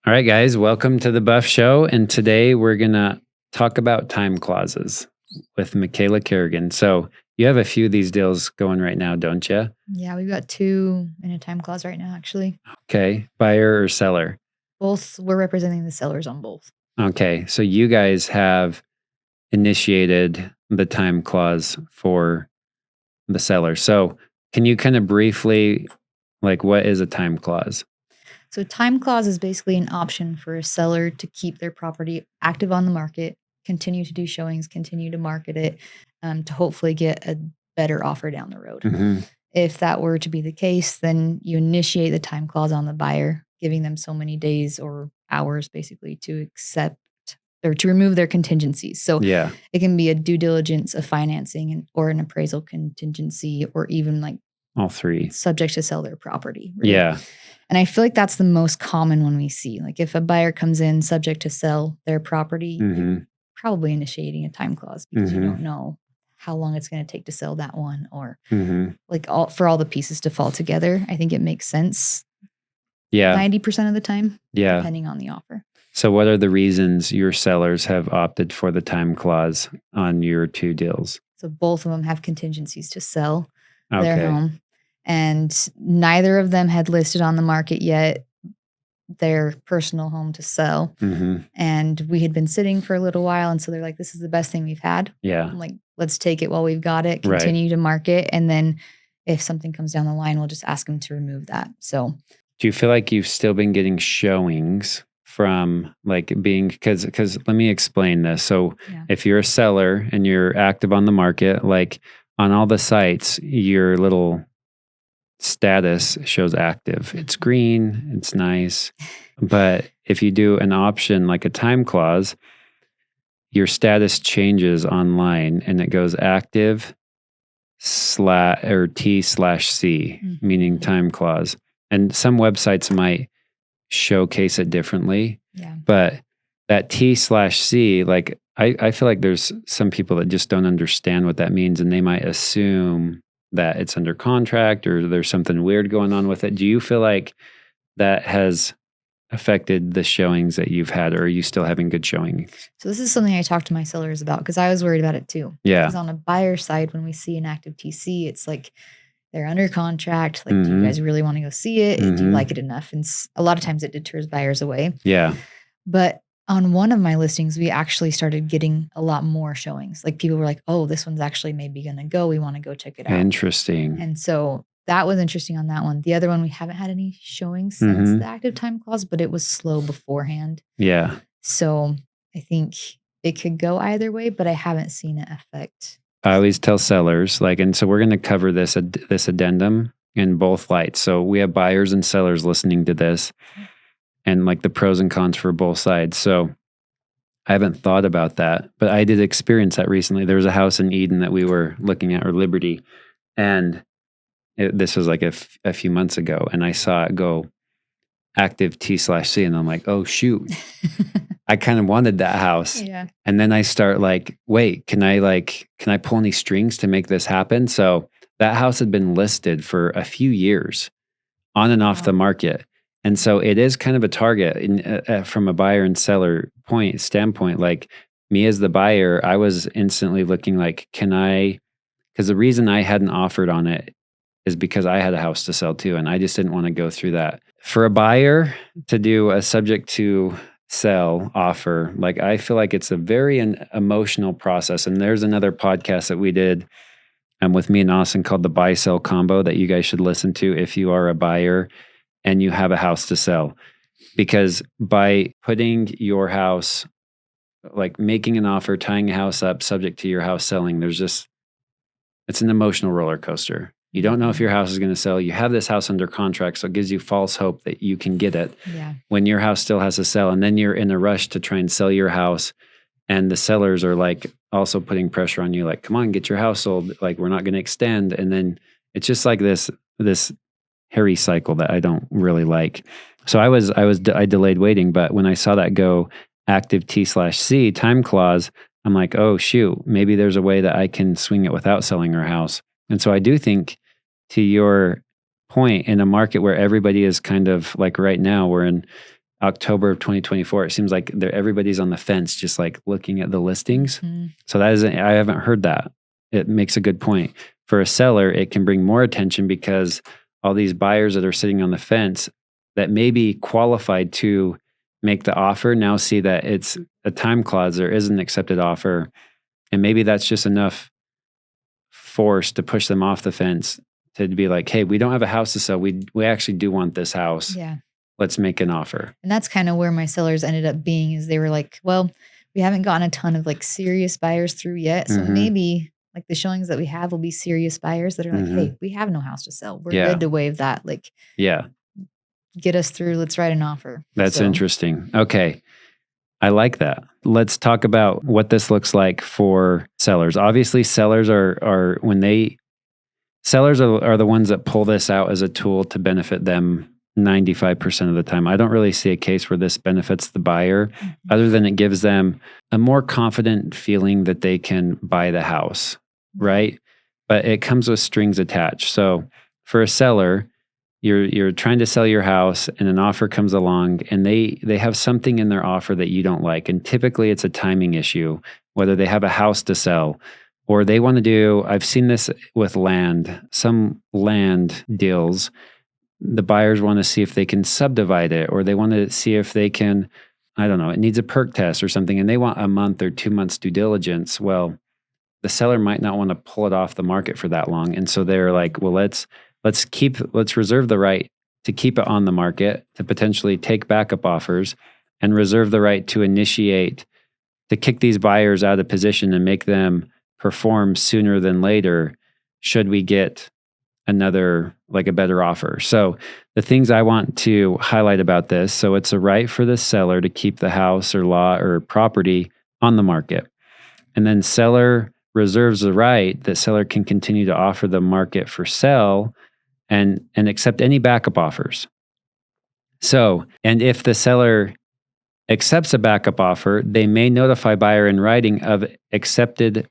All right, guys, welcome to the Buff Show. And today we're going to talk about time clauses with Michaela Kerrigan. So you have a few of these deals going right now, don't you? Yeah, we've got 2 in a time clause right now, actually. Okay. Buyer or seller? Both, we're representing the sellers on both. Okay. So you guys have initiated the time clause for the seller. So can you kind of briefly, what is a time clause? So, time clause is basically an option for a seller to keep their property active on the market, continue to do showings, continue to market it, to hopefully get a better offer down the road. Mm-hmm. If that were to be the case, then you initiate the time clause on the buyer, giving them so many days or hours basically to accept or to remove their contingencies. So Yeah. it can be a due diligence, a financing, or an appraisal contingency, or even like All three. subject to sell their property. Really. Yeah. And I feel like that's the most common one we see. Like if a buyer comes in subject to sell their property, Mm-hmm. you're probably initiating a time clause because you Mm-hmm. don't know how long it's going to take to sell that one, or Mm-hmm. like for all the pieces to fall together. I think it makes sense Yeah. 90% of the time, Yeah. depending on the offer. So what are the reasons your sellers have opted for the time clause on your 2 deals? So both of them have contingencies to sell their Okay. home, and neither of them had listed on the market yet their personal home to sell. Mm-hmm. And we had been sitting for a little while, and so they're like, "This is the best thing we've had." Yeah. I'm like, "Let's take it while we've got it, Right. continue to market, and then if something comes down the line, we'll just ask them to remove that." So Do you feel like you've still been getting showings from being, because let me explain this. So yeah, if you're a seller and you're active on the market, like on all the sites, your little status shows active. It's green, it's nice. But if you do an option like a time clause, your status changes online and it goes active or T/C, meaning Mhm. time clause. And some websites might showcase it differently, yeah, but that T/C, I feel like there's some people that just don't understand what that means, and they might assume that it's under contract or there's something weird going on with it. Do you feel like that has affected the showings that you've had, or are you still having good showings? So this is something I talked to my sellers about because I was worried about it too. Yeah. Because on a buyer side, when we see an active TC, it's like they're under contract. Like, do you Mhm. guys really want to go see it? Do you Mhm. like it enough? And a lot of times it deters buyers away. Yeah. But on one of my listings, we actually started getting a lot more showings. Like people were like, "Oh, this one's actually maybe going to go. We want to go check it out." Interesting. And so that was interesting on that one. The other one, we haven't had any showings since Mhm. the active time clause, but it was slow beforehand. Yeah. So I think it could go either way, but I haven't seen it affect. I always tell sellers, and so we're going to cover this addendum in both lights. So we have buyers and sellers listening to this, and the pros and cons for both sides. So I haven't thought about that, but I did experience that recently. There was a house in Eden that we were looking at, or Liberty, and this was a few months ago, and I saw it go active T/C, and I'm like, oh shoot, I kind of wanted that house. Yeah. And then I start wait, can I pull any strings to make this happen? So that house had been listed for a few years on and off the Wow. market. And so it is kind of a target from a buyer and seller standpoint. Like me as the buyer, I was instantly looking because the reason I hadn't offered on it is because I had a house to sell too. And I just didn't want to go through that. For a buyer to do a subject to sell offer, I feel like it's a very emotional process. And there's another podcast that we did with me and Austin called the Buy Sell Combo that you guys should listen to if you are a buyer and you have a house to sell. Because by putting your house, making an offer, tying a house up subject to your house selling, it's an emotional roller coaster. You don't know if your house is going to sell. You have this house under contract, so it gives you false hope that you can get it when your house still has to sell. And then you're in a rush to try and sell your house. And the sellers are also putting pressure on you, come on, get your house sold. We're not going to extend. And then it's just this hairy cycle that I don't really like. So I delayed waiting, but when I saw that go active T/C time clause, I'm like, oh shoot, maybe there's a way that I can swing it without selling our house. And so I do think, to your point, in a market where everybody is kind of right now, we're in October of 2024, it seems like everybody's on the fence, just like looking at the listings. Mhm. So I haven't heard that. It makes a good point. For a seller, it can bring more attention because all these buyers that are sitting on the fence that may be qualified to make the offer now see that it's a time clause, there is an accepted offer. And maybe that's just enough force to push them off the fence to be like, hey, we don't have a house to sell. We actually do want this house. Yeah. Let's make an offer. And that's kind of where my sellers ended up being, is they were like, well, we haven't gotten a ton of like serious buyers through yet. So Mhm. maybe like the showings that we have will be serious buyers that are like, Mhm. hey, we have no house to sell. We're Yeah. good to waive that. Like, Yeah, get us through. Let's write an offer. that's So, interesting. Okay. I like that. Let's talk about what this looks like for sellers. Obviously, sellers are the ones that pull this out as a tool to benefit them 95% of the time. I don't really see a case where this benefits the buyer, Mhm. other than it gives them a more confident feeling that they can buy the house, right? But it comes with strings attached. So for a seller, you're trying to sell your house and an offer comes along and they have something in their offer that you don't like. And typically it's a timing issue, whether they have a house to sell or they want to do, I've seen this with land, some land deals. The buyers want to see if they can subdivide it, or they want to see if they can, I don't know, it needs a perk test or something, and they want a month or 2 months due diligence. Well, the seller might not want to pull it off the market for that long. And so they're like, well, let's reserve the right to keep it on the market, to potentially take backup offers, and reserve the right to initiate, to kick these buyers out of position and make them perform sooner than later should we get another, like a better offer. So the things I want to highlight about this, so it's a right for the seller to keep the house or lot or property on the market. And then seller reserves the right that seller can continue to offer the market for sale and accept any backup offers. So, and if the seller accepts a backup offer, they may notify buyer in writing of an accepted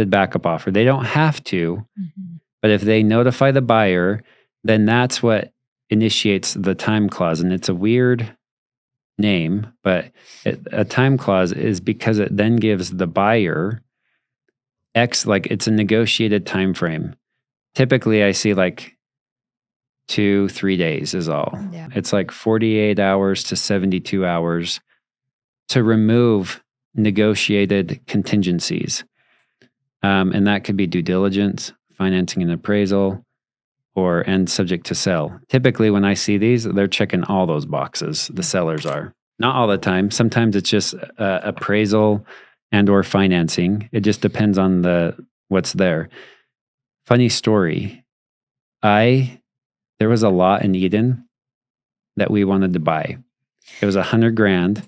backup offer. They don't have to, Mhm. but if they notify the buyer, then that's what initiates the time clause. And it's a weird name, but a time clause is because it then gives the buyer like it's a negotiated time frame. Typically, I see like 2-3 days is all. Yeah. It's like 48 hours to 72 hours to remove negotiated contingencies. And that could be due diligence, financing and appraisal, and subject to sell. Typically, when I see these, they're checking all those boxes. The sellers are. Not all the time. Sometimes it's just appraisal and or financing. It just depends on what's there. Funny story. There was a lot in Eden that we wanted to buy. It was $100,000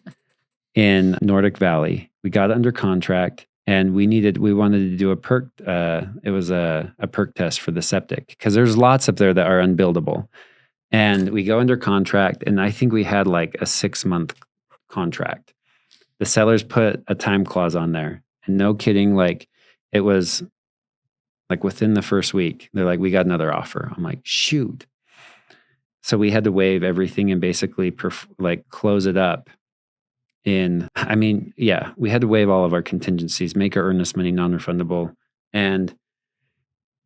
in Nordic Valley. We got it under contract and we wanted to do a perk. It was a perk test for the septic because there's lots up there that are unbuildable. And we go under contract, and I think we had like a 6-month contract. The sellers put a time clause on there, and no kidding, like it was like within the first week, they're like, we got another offer. I'm like, shoot. So we had to waive everything and basically close it up. We had to waive all of our contingencies, make our earnest money non-refundable. And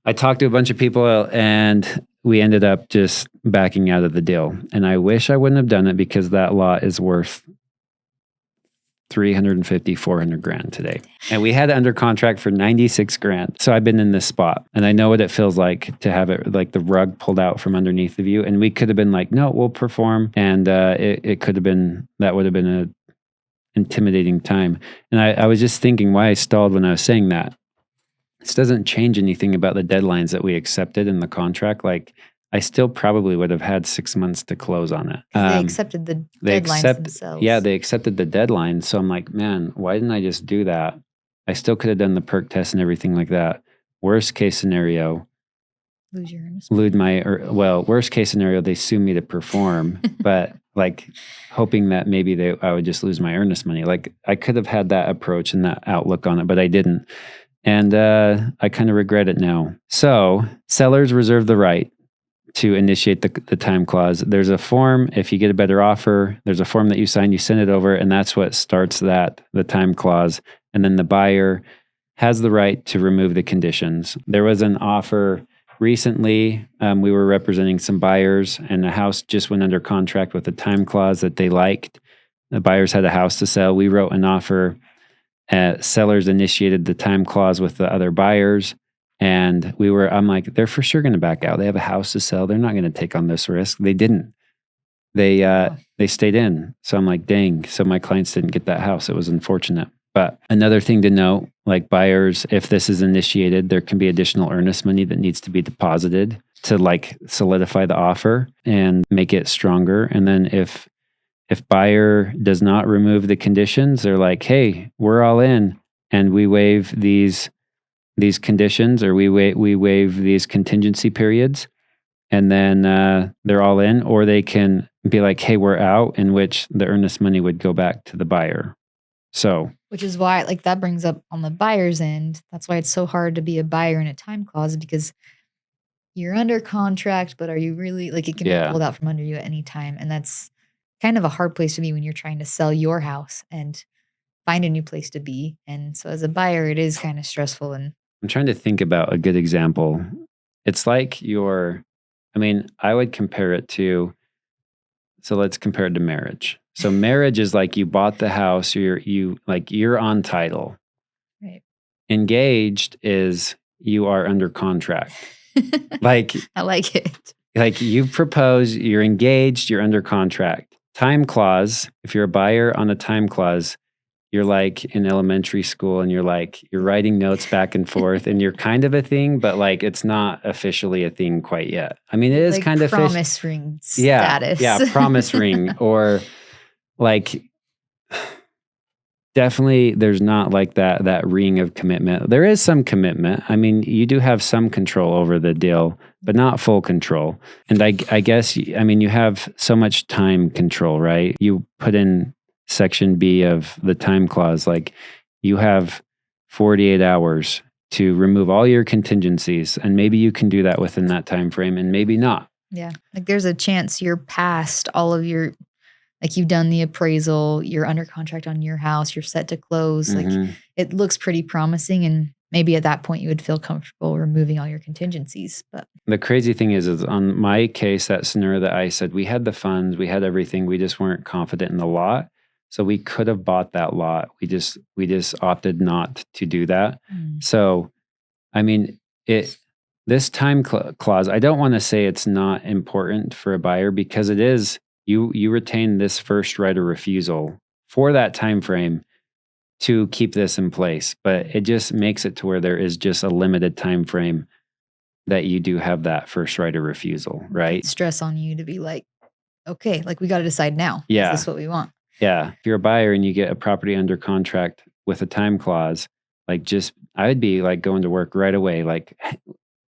I talked to a bunch of people and we ended up just backing out of the deal. And I wish I wouldn't have done it because that lot is worth $350,000-$400,000 today. And we had it under contract for $96,000. So I've been in this spot and I know what it feels like to have it like the rug pulled out from underneath of you. And we could have been like, no, we'll perform. And it could have been, that would have been an intimidating time. And I was just thinking why I stalled when I was saying that. This doesn't change anything about the deadlines that we accepted in the contract. Like I still probably would have had 6 months to close on it. They accepted the deadlines themselves. Yeah, they accepted the deadline. So I'm like, man, why didn't I just do that? I still could have done the perk test and everything like that. Worst case scenario, Lose your earnest. Worst case scenario, they sue me to perform, but like hoping that maybe I would just lose my earnest money. Like I could have had that approach and that outlook on it, but I didn't. And I kind of regret it now. So sellers reserve the right to initiate the time clause. There's a form. If you get a better offer, there's a form that you sign, you send it over, and that's what starts the time clause. And then the buyer has the right to remove the conditions. There was an offer recently. We were representing some buyers, and the house just went under contract with a time clause that they liked. The buyers had a house to sell. We wrote an offer. Sellers initiated the time clause with the other buyers. And I'm like, they're for sure going to back out. They have a house to sell. They're not going to take on this risk. They didn't. They stayed in. So I'm like, dang. So my clients didn't get that house. It was unfortunate. But another thing to note, like buyers, if this is initiated, there can be additional earnest money that needs to be deposited to like solidify the offer and make it stronger. And then if buyer does not remove the conditions, they're like, hey, we're all in, and we waive these conditions, or we waive these contingency periods, and then they're all in, or they can be like, hey, we're out, in which the earnest money would go back to the buyer. So, which is why, like, that brings up on the buyer's end. That's why it's so hard to be a buyer in a time clause, because you're under contract, but are you really, like, it can be pulled out from under you at any time. And that's kind of a hard place to be when you're trying to sell your house and find a new place to be. And so as a buyer, it is kind of stressful. And I'm trying to think about a good example. It's like I would compare it to, so let's compare it to marriage. So marriage is like you bought the house, you're on title. Right. Engaged is you are under contract. Like, I like it. Like you propose, you're engaged, you're under contract. Time clause, if you're a buyer on a time clause, you're like in elementary school and you're writing notes back and forth, and you're kind of a thing, but like it's not officially a thing quite yet. I mean, it is like kind of promise ring status. Yeah, promise ring, or like definitely there's not like that ring of commitment. There is some commitment. I mean, you do have some control over the deal, but not full control. And I guess, I mean, you have so much time control, right? You put in section B of the time clause, like you have 48 hours to remove all your contingencies, and maybe you can do that within that time frame, and maybe not. Yeah, like there's a chance you're past all of your, like you've done the appraisal, you're under contract on your house, you're set to close. Like it looks pretty promising, and maybe at that point you would feel comfortable removing all your contingencies. But the crazy thing is on my case, that scenario that I said, we had the funds, we had everything, we just weren't confident in the lot. So we could have bought that lot. We just opted not to do that. So, I mean, this time clause, I don't want to say it's not important for a buyer, because it is. You retain this first right of refusal for that time frame to keep this in place, but it just makes it to where there is just a limited time frame that you do have that first right of refusal, right? Stress on you to be like, okay, like we got to decide now. Yeah. Is this what we want? Yeah. If you're a buyer and you get a property under contract with a time clause, like I would be like going to work right away. Like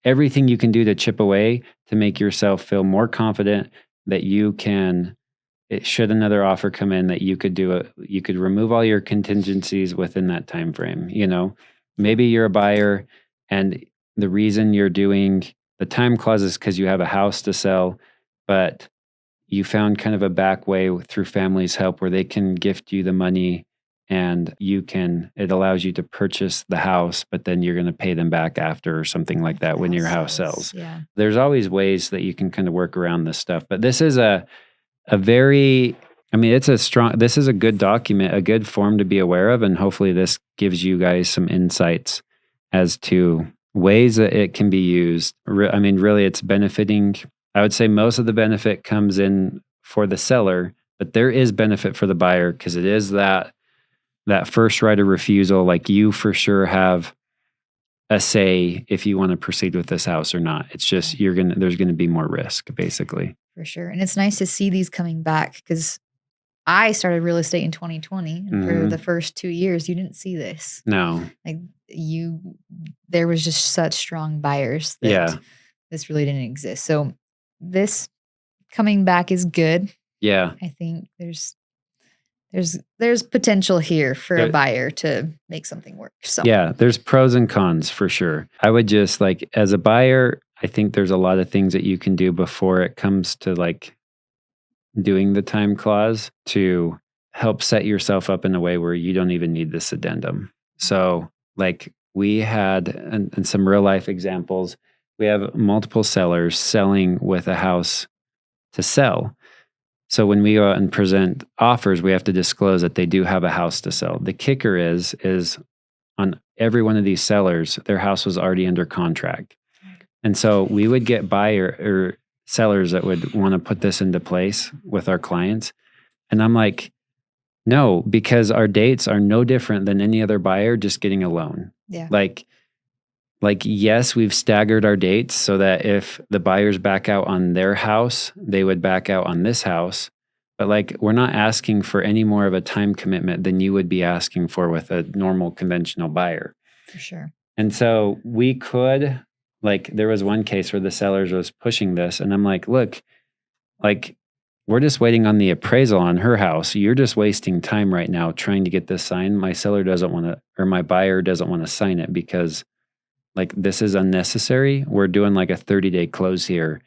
everything you can do to chip away to make yourself feel more confident that you can, should another offer come in, that you could do it. You could remove all your contingencies within that time frame. You know, maybe you're a buyer and the reason you're doing the time clause is because you have a house to sell, but you found kind of a back way through family's help where they can gift you the money, and it allows you to purchase the house, but then you're going to pay them back after or something like that when your house sells. Yeah. There's always ways that you can kind of work around this stuff, but this is a very, I mean, this is a good document, a good form to be aware of. And hopefully this gives you guys some insights as to ways that it can be used. I mean, really it's benefiting. I would say most of the benefit comes in for the seller, but there is benefit for the buyer, because it is that first right of refusal. Like you for sure have a say if you want to proceed with this house or not. It's just there's going to be more risk, basically. For sure. And it's nice to see these coming back, because I started real estate in 2020, and for the first 2 years you didn't see this. No. Like there was just such strong buyers that this really didn't exist. So this coming back is good. Yeah. I think there's potential here for a buyer to make something work. So yeah, there's pros and cons for sure. I would just, like, as a buyer, I think there's a lot of things that you can do before it comes to like doing the time clause to help set yourself up in a way where you don't even need this addendum. So, like we had, and some real life examples, we have multiple sellers selling with a house to sell. So when we go out and present offers, we have to disclose that they do have a house to sell. The kicker is on every one of these sellers, their house was already under contract. And so we would get buyer or sellers that would want to put this into place with our clients. And I'm like, no, because our dates are no different than any other buyer just getting a loan. Yeah. Like yes, we've staggered our dates so that if the buyers back out on their house, they would back out on this house. But like, we're not asking for any more of a time commitment than you would be asking for with a normal conventional buyer. For sure. And so we could, like, there was one case where the sellers was pushing this, and I'm like, look, like, we're just waiting on the appraisal on her house. You're just wasting time right now trying to get this signed. My seller doesn't want to, or my buyer doesn't want to sign it because like this is unnecessary. We're doing like a 30-day close here.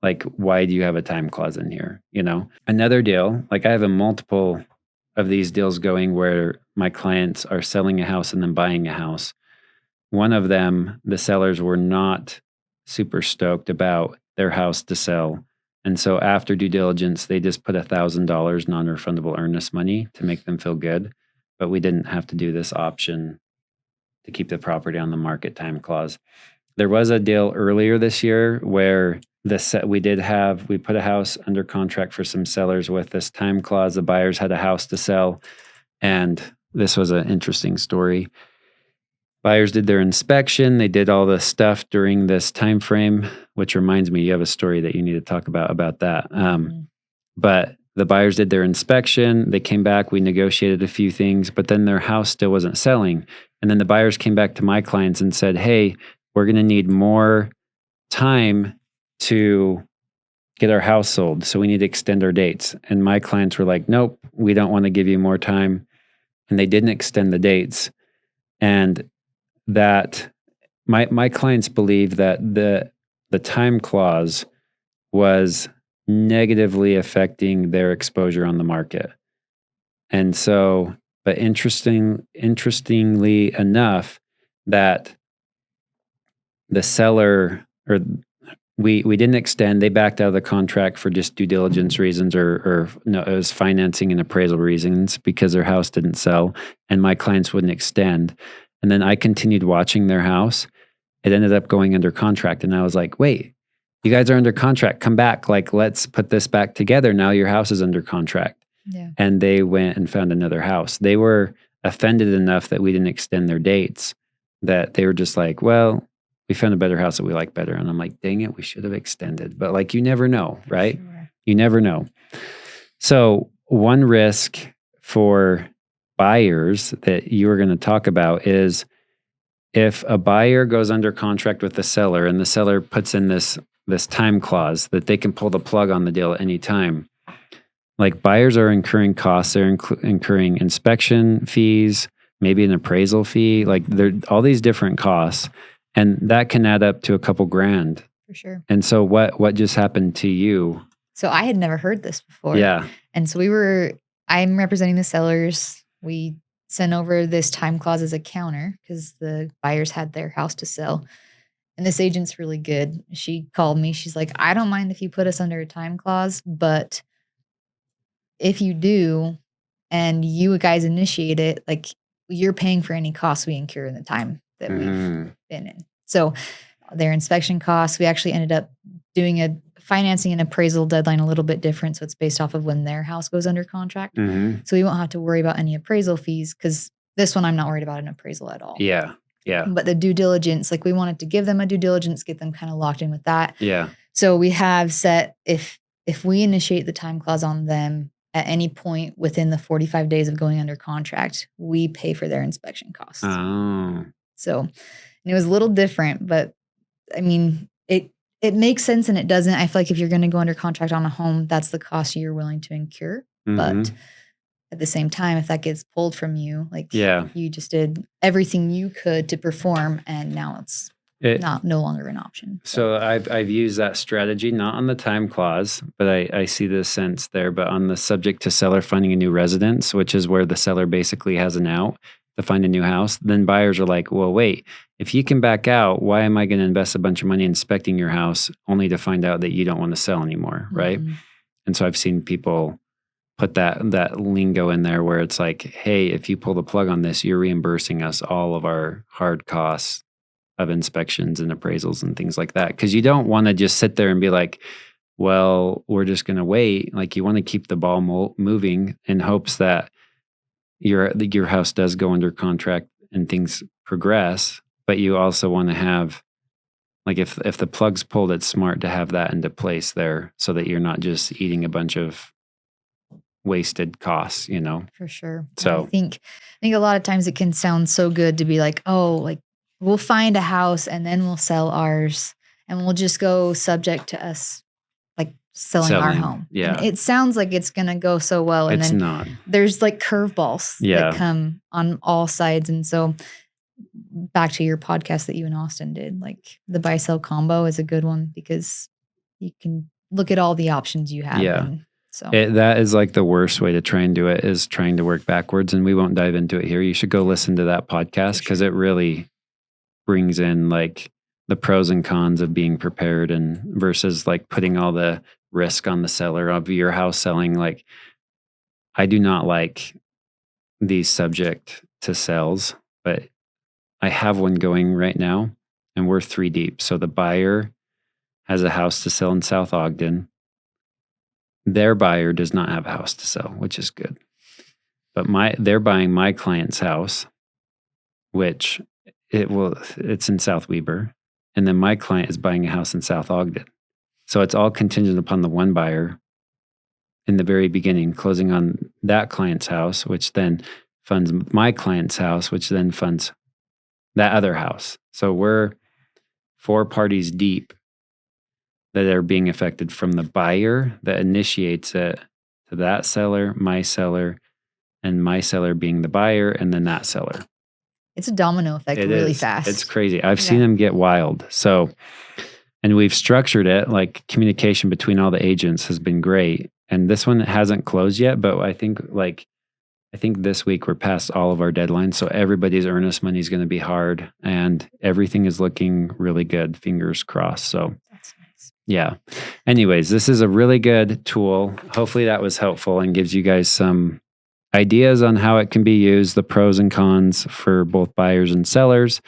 Like, why do you have a time clause in here? You know, another deal, like I have a multiple of these deals going where my clients are selling a house and then buying a house. One of them, the sellers were not super stoked about their house to sell. And so after due diligence, they just put $1,000 non-refundable earnest money to make them feel good. But we didn't have to do this option to keep the property on the market time clause. There was a deal earlier this year where we put a house under contract for some sellers with this time clause. The buyers had a house to sell. And this was an interesting story. Buyers did their inspection. They did all the stuff during this time frame, which reminds me, you have a story that you need to talk about that. But the buyers did their inspection. They came back. We negotiated a few things, but then their house still wasn't selling. And then the buyers came back to my clients and said, hey, we're going to need more time to get our house sold. So we need to extend our dates. And my clients were like, nope, we don't want to give you more time. And they didn't extend the dates. And that my clients believe that the time clause was negatively affecting their exposure on the market. And so, but interestingly enough, that the seller, or we didn't extend, they backed out of the contract for just due diligence reasons, or no, it was financing and appraisal reasons because their house didn't sell, and my clients wouldn't extend. And then I continued watching their house. It ended up going under contract. And I was like, wait, you guys are under contract. Come back. Like, let's put this back together. Now your house is under contract. Yeah. And they went and found another house. They were offended enough that we didn't extend their dates that they were just like, well, we found a better house that we like better. And I'm like, dang it, we should have extended. But like, you never know, right? Sure. You never know. So one risk for buyers that you were going to talk about is if a buyer goes under contract with the seller and the seller puts in this time clause that they can pull the plug on the deal at any time. Like, buyers are incurring costs. They're incurring inspection fees, maybe an appraisal fee. Like, there all these different costs, and that can add up to a couple grand. For sure. And so what just happened to you? So I had never heard this before. Yeah. And so I'm representing the sellers. We sent over this time clause as a counter because the buyers had their house to sell. And this agent's really good. She called me. She's like, I don't mind if you put us under a time clause, but if you do and you guys initiate it, like, you're paying for any costs we incur in the time that we've been in. So their inspection costs, we actually ended up doing a financing and appraisal deadline a little bit different. So it's based off of when their house goes under contract. So we won't have to worry about any appraisal fees because this one I'm not worried about an appraisal at all. Yeah. Yeah. But the due diligence, like, we wanted to give them a due diligence, get them kind of locked in with that. Yeah. So we have set, if we initiate the time clause on them at any point within the 45 days of going under contract, we pay for their inspection costs. Oh. So, and it was a little different, but I mean, it makes sense and it doesn't. I feel like if you're going to go under contract on a home, that's the cost you're willing to incur. But at the same time, if that gets pulled from you, like, you just did everything you could to perform, and now it's no longer an option. So I've used that strategy, not on the time clause, but I see the sense there, but on the subject to seller finding a new residence, which is where the seller basically has an out to find a new house. Then buyers are like, well, wait, if you can back out, why am I going to invest a bunch of money inspecting your house only to find out that you don't want to sell anymore, right? Mhm. And so I've seen people put that lingo in there where it's like, hey, if you pull the plug on this, you're reimbursing us all of our hard costs of inspections and appraisals and things like that. Because you don't want to just sit there and be like, well, we're just going to wait. Like, you want to keep the ball moving in hopes that your house does go under contract and things progress. But you also want to have, like, if the plug's pulled, it's smart to have that into place there so that you're not just eating a bunch of wasted costs, For sure. So I think a lot of times it can sound so good to be like, oh, like we'll find a house and then we'll sell ours and we'll just go subject to us like selling our home. Yeah. And it sounds like it's gonna go so well. And it's then not. there's like curveballs Yeah. that come on all sides. And so back to your podcast that you and Austin did, like the buy sell combo is a good one because you can look at all the options you have. Yeah. And so That is like the worst way to try and do it, is trying to work backwards. And we won't dive into it here. You should go listen to that podcast because it really brings in like the pros and cons of being prepared and versus like putting all the risk on the seller of your house selling. Like, I do not like these subject to sales, but I have one going right now and we're 3 deep. So the buyer has a house to sell in South Ogden. Their buyer does not have a house to sell, which is good. But they're buying my client's house, which it's in South Weber. And then my client is buying a house in South Ogden. So it's all contingent upon the one buyer in the very beginning closing on that client's house, which then funds my client's house, which then funds that other house. So we're 4 parties deep that are being affected, from the buyer that initiates it to that seller, and my seller being the buyer, and then that seller. it's a domino effect really fast. It's crazy. I've seen them get wild. So, and we've structured it like communication between all the agents has been great. And this one hasn't closed yet, but I think this week we're past all of our deadlines. So everybody's earnest money is going to be hard and everything is looking really good. Fingers crossed. So That's nice. yeah. Anyways, this is a really good tool. Hopefully that was helpful and gives you guys some ideas on how it can be used, the pros and cons for both buyers and sellers,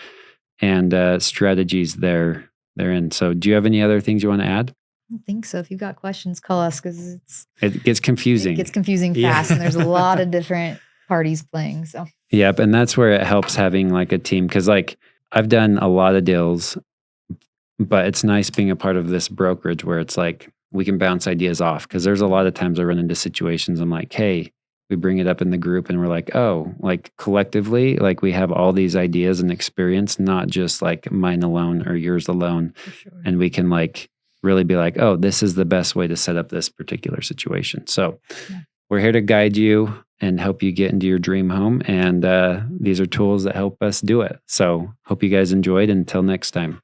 and strategies therein. So do you have any other things you want to add? I don't think so. If you've got questions, call us because It gets confusing. It gets confusing Yeah. fast and there's a lot of different parties playing. So Yep. And that's where it helps having like a team. Cause like I've done a lot of deals, but it's nice being a part of this brokerage where it's like we can bounce ideas off. Cause there's a lot of times I run into situations I'm like, hey, we bring it up in the group and we're like, oh, like collectively, like we have all these ideas and experience, not just like mine alone or yours alone. for sure. And we can like really be like, oh, this is the best way to set up this particular situation. So Yeah. we're here to guide you and help you get into your dream home. And these are tools that help us do it. So hope you guys enjoyed. Until next time.